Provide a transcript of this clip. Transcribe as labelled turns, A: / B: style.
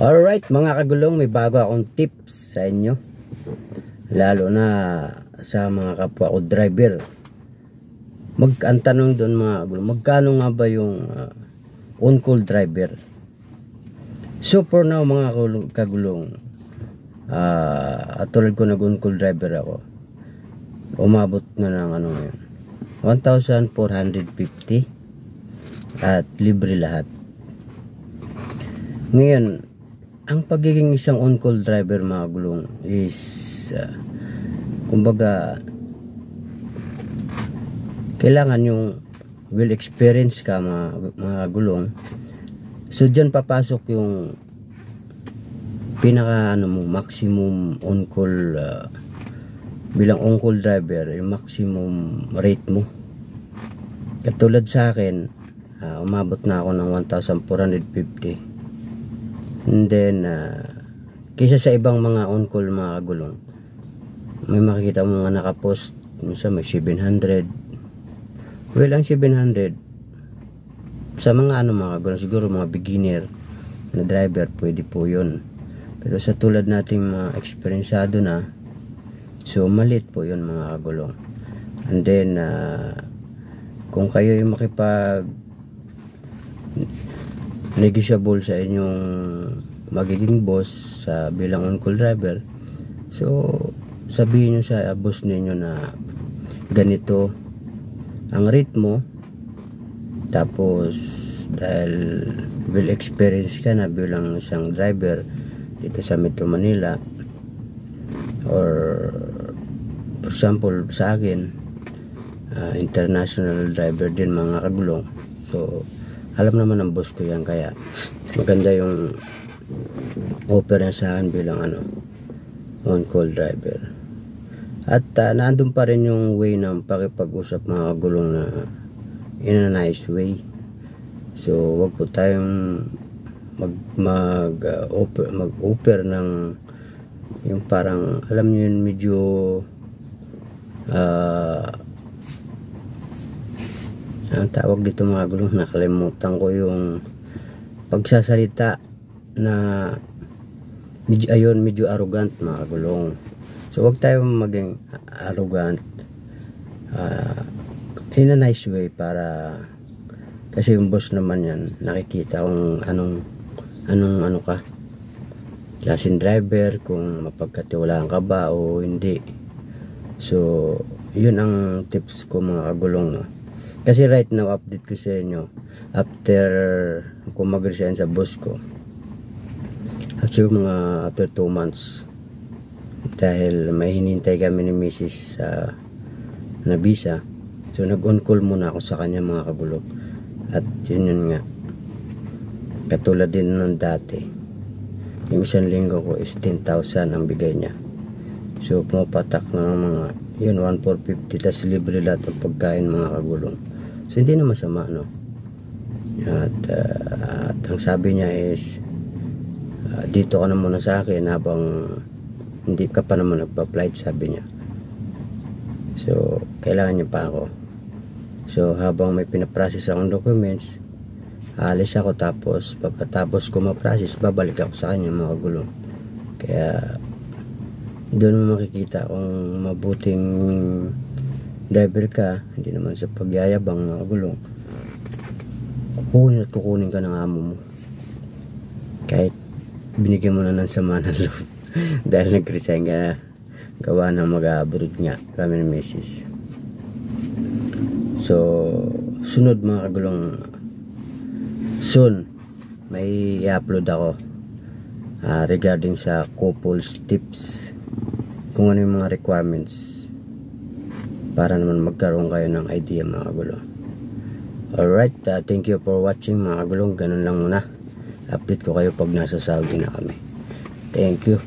A: Alright mga kagulong, may bago akong tips sa inyo, lalo na sa mga kapwa ko driver. Ang tanong doon mga kagulong, magkano nga ba yung on-call driver? So for now mga kagulong, tulad ko nag-on-call driver ako, umabot na ng ano ngayon, 1,450 at libre lahat. Ngayon, ang pagiging isang on-call driver mga gulong is kumbaga kailangan yung well experience ka mga gulong. So dyan papasok yung pinaka maximum on-call bilang on-call driver, yung maximum rate mo. Katulad sa akin, umabot na ako ng 1,450. And then kaysa sa ibang mga on-call mga kagulong, may makikita mo mga nakapost minsan may 700. Well, ang 700 sa mga mga kagulong, siguro mga beginner na driver, pwede po yun. Pero sa tulad nating mga experiencado na, so malit po yun mga kagulong. And then kung kayo yung makipag negotiable sa inyong magiging boss sa bilang on-call driver, so sabihin nyo sa boss ninyo na ganito ang rate mo, tapos dahil well experience ka na bilang isang driver dito sa Metro Manila, or for example sa akin, international driver din mga kagulong, so alam naman ng boss ko yan, kaya maganda yung offer na sa akin bilang on-call driver. At nandun pa rin yung way ng pakipag-usap mga kagulong na in a nice way. So wag po tayong mag-offer ng yung parang alam nyo yun, medyo ang tawag dito mga gulong, nakalimutan ko yung pagsasalita na medyo arrogant mga gulong. So wag tayo maging arrogant in a nice way, para kasi yung boss naman yan nakikita kung anong ka, klaseng driver, kung mapagkatiwalaan ka ba o hindi. So yun ang tips ko mga kagulong, no? Kasi right now, update ko sa inyo, after kung mag-resign sa boss ko, actually mga after 2 months, dahil may hinintay kami ni Mrs. na visa, so nag-on-call muna ako sa kanya mga kagulong. At yun nga, katulad din ng dati, yung isang linggo ko is 10,000 ang bigay niya. So pumapatak na ng mga yun 1,450, tas libre lahat ng pagkain mga kagulong. So hindi na masama, no? At ang sabi niya is dito ka na muna sa akin habang hindi ka pa naman nagpa-flight, sabi niya. So kailangan niya pa ako. So habang may pinaprocess akong documents, alis ako, tapos pagkatapos ko ma-process, babalik ako sa kanya mga kagulong. Kaya doon mo makikita kung mabuting driver ka, hindi naman sa pagyayabang mga gulong. Kukunin at kukunin ka ng amo mo, kahit binigyan mo na ng sama ng loob dahil nag-resign ka na, gawa ng mag-abroad nga kami ni Mrs. So sunod mga kagulong, soon may i-upload ako regarding sa couples tips, kung ano yung mga requirements para naman magkaroon kayo ng idea mga kagulong. Alright, thank you for watching mga kagulong. Ganun lang muna, update ko kayo pag nasa Saudi na kami. Thank you.